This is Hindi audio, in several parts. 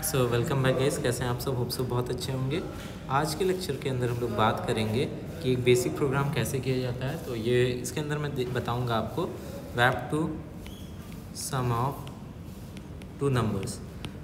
सो वेलकम बैक गाइस, कैसे हैं आप सब? होप सब बहुत अच्छे होंगे। आज के लेक्चर के अंदर हम लोग बात करेंगे कि एक बेसिक प्रोग्राम कैसे किया जाता है। तो ये इसके अंदर मैं बताऊंगा आपको वैप to sum of two numbers,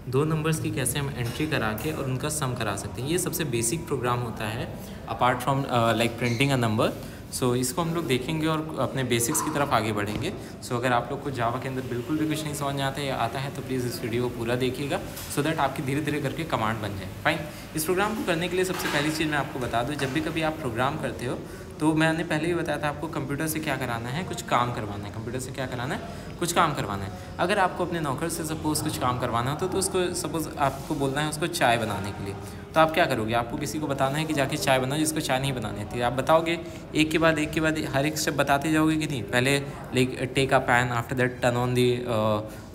दो नंबर्स की कैसे हम एंट्री करा के और उनका सम करा सकते हैं। ये सबसे बेसिक प्रोग्राम होता है apart from like printing a number. So इसको हम लोग देखेंगे और अपने बेसिक्स की तरफ आगे बढ़ेंगे। सो अगर आप लोग को जावा के अंदर बिल्कुल भी कुछ नहीं समझ आता है तो प्लीज़ इस वीडियो को पूरा देखिएगा सो दैट आपकी धीरे धीरे करके कमांड बन जाए। फाइन। इस प्रोग्राम को करने के लिए सबसे पहली चीज़ मैं आपको बता दूँ, जब भी कभी आप प्रोग्राम करते हो तो मैंने पहले ही बताया था आपको कंप्यूटर से क्या कराना है, कुछ काम करवाना है। कंप्यूटर से क्या कराना है, कुछ काम करवाना है। अगर आपको अपने नौकर से सपोज़ कुछ काम करवाना हो तो उसको सपोज़ आपको बोलना है उसको चाय बनाने के लिए, तो आप क्या करोगे? आपको किसी को बताना है कि जाके चाय बनाओ जिसको चाय नहीं बनानी आती है। आप बताओगे एक के बाद एक हर एक स्टेप बताते जाओगे कि नहीं। पहले like take a pan, after that turn on the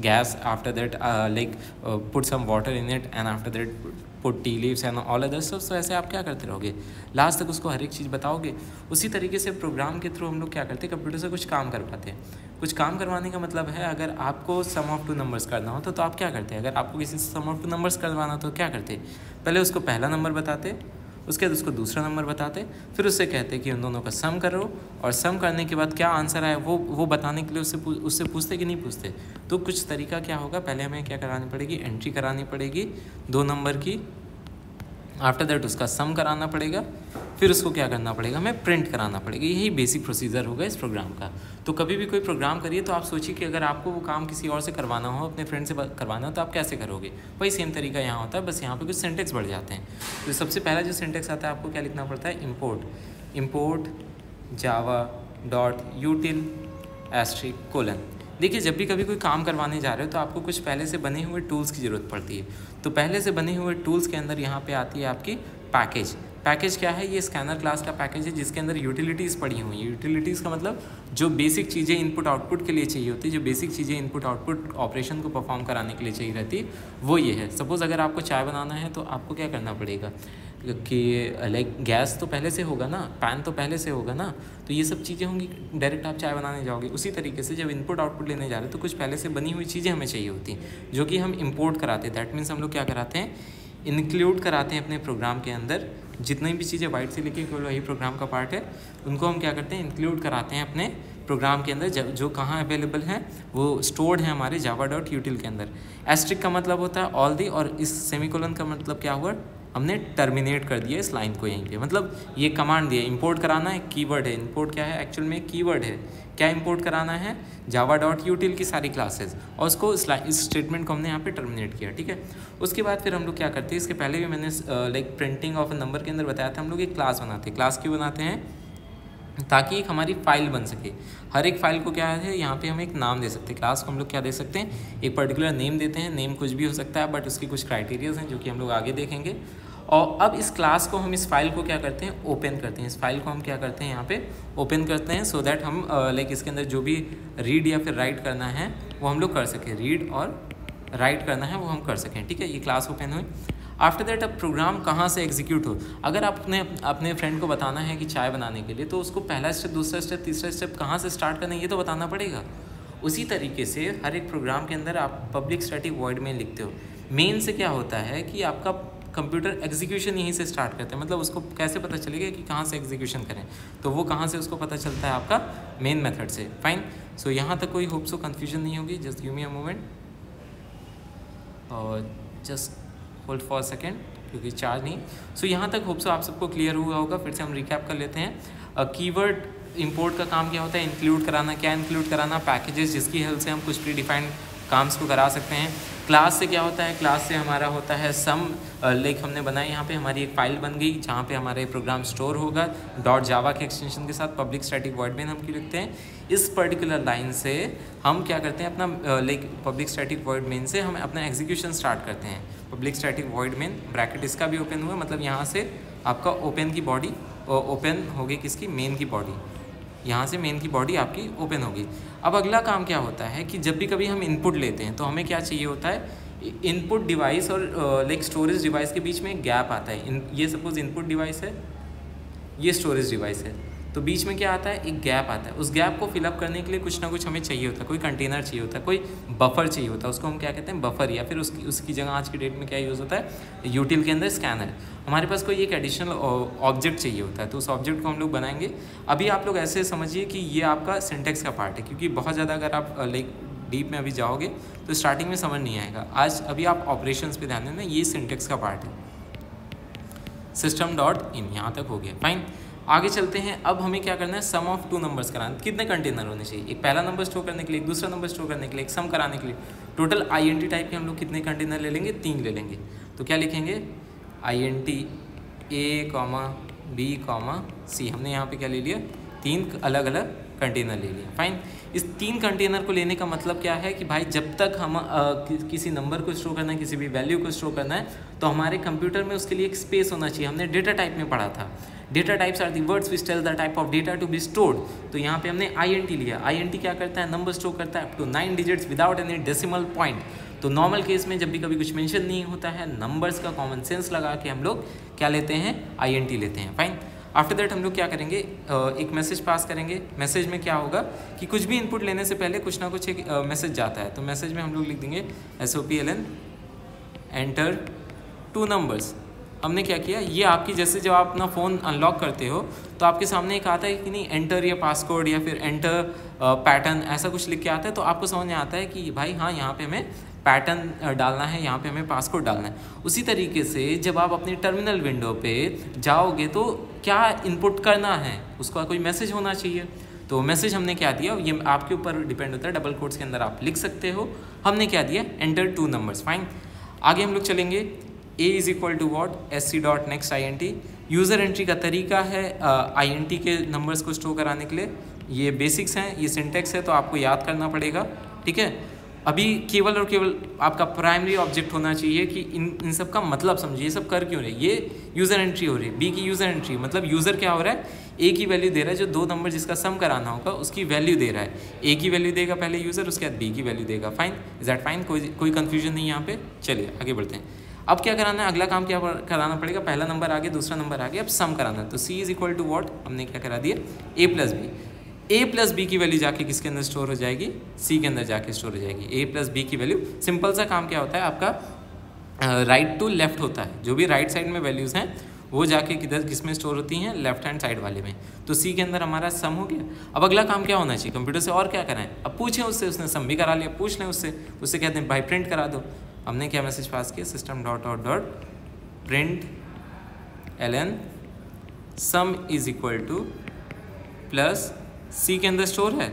gas, after that like put some water in it and after that put tea leaves and all other stuff. तो ऐसे आप क्या करते रहोगे, लास्ट तक उसको हर एक चीज़ बताओगे। उसी तरीके से प्रोग्राम के थ्रू हम लोग क्या करते हैं, कंप्यूटर से कुछ काम करवाते हैं। कुछ काम करवाने का मतलब है अगर आपको सम ऑफ टू नंबर्स करना हो तो आप क्या करते हैं? अगर आपको किसी से सम ऑफ टू नंबर्स करवाना तो क्या करते? पहले उसको पहला नंबर बताते, उसके बाद उसको दूसरा नंबर बताते, फिर उससे कहते कि उन दोनों का सम करो, और सम करने के बाद क्या आंसर आए वो बताने के लिए उससे पूछते कि नहीं पूछते। तो कुछ तरीका क्या होगा, पहले हमें क्या करानी पड़ेगी, एंट्री करानी पड़ेगी दो नंबर की। आफ्टर दैट उसका सम कराना पड़ेगा, फिर उसको क्या करना पड़ेगा, हमें प्रिंट कराना पड़ेगा। यही बेसिक प्रोसीजर होगा इस प्रोग्राम का। तो कभी भी कोई प्रोग्राम करिए तो आप सोचिए कि अगर आपको वो काम किसी और से करवाना हो, अपने फ्रेंड से करवाना हो, तो आप कैसे करोगे। वही सेम तरीका यहाँ होता है, बस यहाँ पे कुछ सिंटेक्स बढ़ जाते हैं। तो सबसे पहला जो सिंटेक्स आता है आपको क्या लिखना पड़ता है, import Java dot util asterisk colon. देखिए, जब भी कभी कोई काम करवाने जा रहे हो तो आपको कुछ पहले से बने हुए टूल्स की ज़रूरत पड़ती है। तो पहले से बने हुए टूल्स के अंदर यहाँ पे आती है आपकी पैकेज क्या है, ये स्कैनर क्लास का पैकेज है जिसके अंदर यूटिलिटीज़ पड़ी हुई हैं। यूटिलिटीज़ का मतलब जो बेसिक चीज़ें इनपुट आउटपुट के लिए चाहिए होती है, जो बेसिक चीज़ें इनपुट आउटपुट ऑपरेशन को परफॉर्म कराने के लिए चाहिए रहती है, वो ये है। सपोज़ अगर आपको चाय बनाना है तो आपको क्या करना पड़ेगा कि लाइक गैस तो पहले से होगा ना, पैन तो पहले से होगा ना, तो ये सब चीज़ें होंगी, डायरेक्ट आप चाय बनाने जाओगे। उसी तरीके से जब इनपुट आउटपुट लेने जा रहे हैं तो कुछ पहले से बनी हुई चीज़ें हमें चाहिए होती हैं, जो कि हम इंपोर्ट कराते हैं। दैट मीन्स हम लोग क्या कराते हैं, इंक्लूड कराते हैं अपने प्रोग्राम के अंदर। जितनी भी चीज़ें वाइट से लिखी केवल वही प्रोग्राम का पार्ट है, उनको हम क्या करते हैं, इंक्लूड कराते हैं अपने प्रोग्राम के अंदर। जो कहाँ अवेलेबल है वो स्टोर्ड है हमारे जावा डॉट यूटिल के अंदर। एस्ट्रिक का मतलब होता है ऑल दी, और इस सेमीकोलन का मतलब क्या हुआ, हमने टर्मिनेट कर दिया इस लाइन को यहीं पे। मतलब ये कमांड दिया, इंपोर्ट कराना है, कीवर्ड है। इंपोर्ट क्या है, एक्चुअल में कीवर्ड है। क्या इंपोर्ट कराना है, जावा डॉट यूटिल की सारी क्लासेस, और उसको इस स्टेटमेंट को हमने यहाँ पे टर्मिनेट किया। ठीक है। उसके बाद फिर हम लोग क्या करते हैं, इसके पहले भी मैंने like printing of a number के अंदर बताया था, हम लोग एक क्लास बनाते हैं। क्लास क्यों बनाते हैं, ताकि एक हमारी फाइल बन सके। हर एक फाइल को क्या है, यहाँ पे हम एक नाम दे सकते हैं। क्लास को हम लोग क्या दे सकते हैं, एक पर्टिकुलर नेम देते हैं। नेम कुछ भी हो सकता है, बट उसकी कुछ क्राइटेरियाज हैं जो कि हम लोग आगे देखेंगे। और अब इस क्लास को हम, इस फाइल को क्या करते हैं, ओपन करते हैं। इस फाइल को हम क्या करते हैं, यहाँ पे ओपन करते हैं, सो दैट हम लाइक इसके अंदर जो भी रीड या फिर राइट करना है वो हम लोग कर सकें। रीड और राइट करना है वो हम कर सकें। ठीक है, ये क्लास ओपन हुई। आफ्टर दैट अब प्रोग्राम कहाँ से एग्जीक्यूट हो, अगर आपने अपने फ्रेंड को बताना है कि चाय बनाने के लिए, तो उसको पहला स्टेप, दूसरा स्टेप, तीसरा स्टेप कहाँ से स्टार्ट करना है ये तो बताना पड़ेगा। उसी तरीके से हर एक प्रोग्राम के अंदर आप पब्लिक स्टैटिक वॉइड मेन लिखते हो। मेन से क्या होता है कि आपका कंप्यूटर एग्जीक्यूशन यहीं से स्टार्ट करते हैं। मतलब उसको कैसे पता चलेगा कि कहाँ से एग्जीक्यूशन करें, तो वो कहाँ से उसको पता चलता है, आपका मेन मेथड से। फाइन। सो यहाँ तक कोई होप सो कन्फ्यूजन नहीं होगी। Just give me a moment और जस्ट होल्ड फॉर सेकेंड, क्योंकि चार्ज नहीं। सो यहाँ तक होप सो आप सबको क्लियर हुआ होगा। फिर से हम रिकैप कर लेते हैं। कीवर्ड इंपोर्ट का काम क्या होता है, इंक्लूड कराना। क्या इंक्लूड कराना, पैकेजेस जिसकी हेल्प से हम कुछ प्री डिफाइंड काम्स को करा सकते हैं। क्लास से क्या होता है, क्लास से हमारा होता है सम। लाइक हमने बनाया यहाँ पे हमारी एक फाइल बन गई जहाँ पे हमारे प्रोग्राम स्टोर होगा डॉट जावा के एक्सटेंशन के साथ। पब्लिक स्टैटिक वॉइड मेन हम क्यों लिखते हैं, इस पर्टिकुलर लाइन से हम क्या करते हैं, अपना like public static void main से हम अपना एग्जीक्यूशन स्टार्ट करते हैं। Public static void main bracket इसका भी ओपन हुआ, मतलब यहाँ से आपका ओपन की बॉडी ओपन होगी, किसकी, मेन की बॉडी। यहाँ से मेन की बॉडी आपकी ओपन होगी। अब अगला काम क्या होता है कि जब भी कभी हम इनपुट लेते हैं तो हमें क्या चाहिए होता है, इनपुट डिवाइस और लाइक स्टोरेज डिवाइस के बीच में एक गैप आता है। ये सपोज इनपुट डिवाइस है, ये स्टोरेज डिवाइस है। तो बीच में क्या आता है, एक गैप आता है। उस गैप को फिलअप करने के लिए कुछ ना कुछ हमें चाहिए होता है, कोई कंटेनर चाहिए होता है, कोई बफर चाहिए होता है, उसको हम क्या कहते हैं, बफर, या फिर उसकी जगह आज की डेट में क्या यूज़ होता है, यूटिल के अंदर स्कैनर। हमारे पास कोई एक एडिशनल ऑब्जेक्ट चाहिए होता है, तो उस ऑब्जेक्ट को हम लोग बनाएंगे। अभी आप लोग ऐसे समझिए कि ये आपका सिंटेक्स का पार्ट है, क्योंकि बहुत ज़्यादा अगर आप लाइक डीप में अभी जाओगे तो स्टार्टिंग में समझ नहीं आएगा। आज अभी आप ऑपरेशंस पे ध्यान देना, ये सिंटेक्स का पार्ट है। सिस्टम डॉट इन, यहाँ तक हो गया, फाइन। आगे चलते हैं। अब हमें क्या करना है, सम ऑफ टू नंबर्स कराना। कितने कंटेनर होने चाहिए, एक पहला नंबर स्टोर करने के लिए, एक दूसरा नंबर स्टोर करने के लिए, एक सम कराने के लिए। टोटल INT टाइप के हम लोग कितने कंटेनर ले लेंगे, 3 ले लेंगे। तो क्या लिखेंगे, INT A, B, C। हमने यहाँ पे क्या ले लिया, 3 अलग अलग कंटेनर ले लिया, फाइन। इस 3 कंटेनर को लेने का मतलब क्या है कि भाई जब तक हम किसी नंबर को स्टोर करना है, किसी भी वैल्यू को स्टोर करना है, तो हमारे कंप्यूटर में उसके लिए एक स्पेस होना चाहिए। हमने डेटा टाइप में पढ़ा था, data types are the words which tell the type of data to be stored. तो यहाँ पे हमने INT लिया। INT क्या करता है, नंबर स्टोर करता है up to 9 digits without any decimal point. तो नॉर्मल केस में जब भी कभी कुछ मेंशन नहीं होता है, नंबर्स का कॉमन सेंस लगा के हम लोग क्या लेते हैं, INT लेते हैं, फाइन। आफ्टर दैट हम लोग क्या करेंगे, एक मैसेज पास करेंगे। मैसेज में क्या होगा कि कुछ भी इनपुट लेने से पहले कुछ ना कुछ एक मैसेज जाता है। तो मैसेज में हम लोग लिख देंगे SOPLN एंटर 2 नंबर्स। हमने क्या किया, ये आपकी जैसे जब आप अपना फ़ोन अनलॉक करते हो तो आपके सामने एक आता है कि नहीं, एंटर या पासकोड या फिर एंटर पैटर्न, ऐसा कुछ लिख के आता है। तो आपको समझ में आता है कि भाई हाँ, यहाँ पे हमें पैटर्न डालना है, यहाँ पे हमें पासकोड डालना है। उसी तरीके से जब आप अपनी टर्मिनल विंडो पे जाओगे तो क्या इनपुट करना है, उसका कोई मैसेज होना चाहिए। तो मैसेज हमने क्या दिया, ये आपके ऊपर डिपेंड होता है, डबल कोट्स के अंदर आप लिख सकते हो। हमने क्या दिया, एंटर 2 नंबर्स, फाइन। आगे हम लोग चलेंगे, A is equal to what, SC dot next INT। User entry का तरीका है INT के नंबर्स को स्टोर कराने के लिए। ये बेसिक्स हैं, ये सिंटेक्स है, तो आपको याद करना पड़ेगा, ठीक है। अभी केवल और केवल आपका प्राइमरी ऑब्जेक्ट होना चाहिए कि इन सब का मतलब समझिए, ये सब कर क्यों रहे। ये यूज़र एंट्री हो रही है, B की यूज़र एंट्री, मतलब यूज़र क्या हो रहा है, A की वैल्यू दे रहा है, जो 2 नंबर जिसका सम कराना होगा उसकी वैल्यू दे रहा है। A की वैल्यू देगा पहले यूज़र, उसके बाद B की वैल्यू देगा, फाइन। इज दैट फाइन, कोई कन्फ्यूजन नहीं यहाँ पे। चलिए आगे बढ़ते हैं। अब क्या कराना है, अगला काम क्या कराना पड़ेगा, पहला नंबर आ गया, दूसरा नंबर आ गया, अब सम कराना है। तो C is equal to what, हमने क्या करा दिया, A plus B। A plus B की वैल्यू जाके किसके अंदर स्टोर हो जाएगी, C के अंदर जाके स्टोर हो जाएगी। A प्लस बी की वैल्यू, सिंपल सा काम क्या होता है आपका, राइट टू लेफ्ट होता है। जो भी राइट साइड में वैल्यूज़ हैं वो जाके किधर किस में स्टोर होती हैं, लेफ्ट हैंड साइड वाले में। तो C के अंदर हमारा सम हो गया। अब अगला काम क्या होना चाहिए, कंप्यूटर से और क्या कराएं, अब पूछें उससे, उसने सम भी करा लिया, पूछ लें उससे कहते हैं भाई प्रिंट करा दो। हमने क्या मैसेज पास किया, system dot out dot print ln some is equal two plus C के अंदर स्टोर है।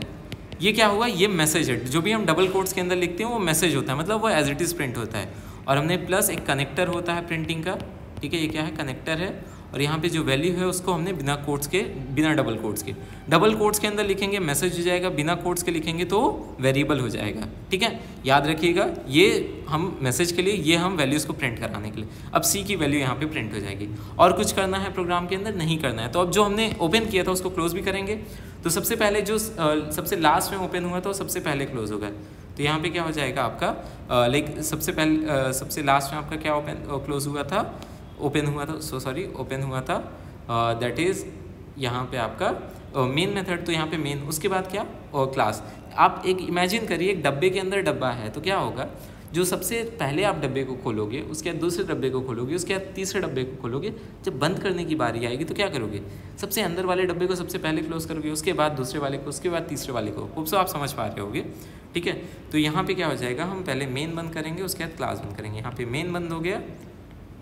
ये क्या हुआ, ये मैसेज है, जो भी हम डबल कोट्स के अंदर लिखते हैं वो मैसेज होता है, मतलब वो एज इट इज़ प्रिंट होता है। और हमने प्लस एक कनेक्टर होता है प्रिंटिंग का, ठीक है, ये क्या है, कनेक्टर है। और यहाँ पे जो वैल्यू है उसको हमने बिना कोट्स के, बिना डबल कोट्स के, डबल कोट्स के अंदर लिखेंगे मैसेज हो जाएगा, बिना कोट्स के लिखेंगे तो वेरिएबल हो जाएगा, ठीक है। याद रखिएगा, ये हम मैसेज के लिए, ये हम वैल्यूज़ को प्रिंट कराने के लिए। अब C की वैल्यू यहाँ पे प्रिंट हो जाएगी। और कुछ करना है प्रोग्राम के अंदर, नहीं करना है। तो अब जो हमने ओपन किया था उसको क्लोज भी करेंगे। तो सबसे पहले जो सबसे लास्ट में ओपन हुआ था वो सबसे पहले क्लोज होगा। तो यहाँ पे क्या हो जाएगा आपका, लाइक सबसे लास्ट में आपका क्या क्लोज हुआ था, ओपन हुआ था, दैट इज़ यहाँ पे आपका मेन मेथड। तो यहाँ पे मेन, उसके बाद क्या, क्लास। आप एक इमेजिन करिए, एक डब्बे के अंदर डब्बा है, तो क्या होगा, जो सबसे पहले आप डब्बे को खोलोगे, उसके बाद दूसरे डब्बे को खोलोगे, उसके बाद तीसरे डब्बे को खोलोगे। जब बंद करने की बारी आएगी तो क्या करोगे, सबसे अंदर वाले डब्बे को सबसे पहले क्लोज करोगे, उसके बाद दूसरे वाले को, उसके बाद तीसरे वाले को। होप सो आप समझ पा रहे होगे, ठीक है। तो यहाँ पे क्या हो जाएगा, हम पहले मेन बंद करेंगे, उसके बाद क्लास बंद करेंगे। यहाँ पे मेन बंद हो गया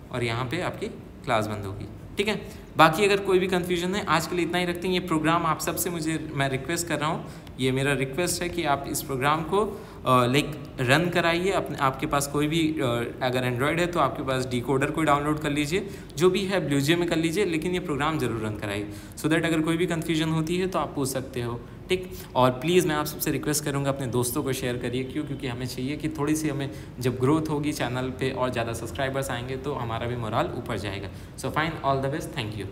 और यहाँ पे आपकी क्लास बंद होगी, ठीक है। बाकी अगर कोई भी कन्फ्यूजन है, आज के लिए इतना ही रखते हैं। ये प्रोग्राम आप सबसे मैं रिक्वेस्ट कर रहा हूँ, ये मेरा रिक्वेस्ट है कि आप इस प्रोग्राम को लाइक रन कराइए। आपके पास कोई भी अगर एंड्रॉयड है तो आपके पास डिकोडर को डाउनलोड कर लीजिए, जो भी है ब्लूजे में कर लीजिए, लेकिन ये प्रोग्राम ज़रूर रन कराइए, सो दैट अगर कोई भी कन्फ्यूजन होती है तो आप पूछ सकते हो, ठीक। और प्लीज़ मैं आप सबसे रिक्वेस्ट करूँगा, अपने दोस्तों को शेयर करिए। क्योंकि हमें चाहिए कि थोड़ी सी हमें जब ग्रोथ होगी चैनल पे और ज़्यादा सब्सक्राइबर्स आएंगे तो हमारा भी मोराल ऊपर जाएगा। So fine, all the best, thank you.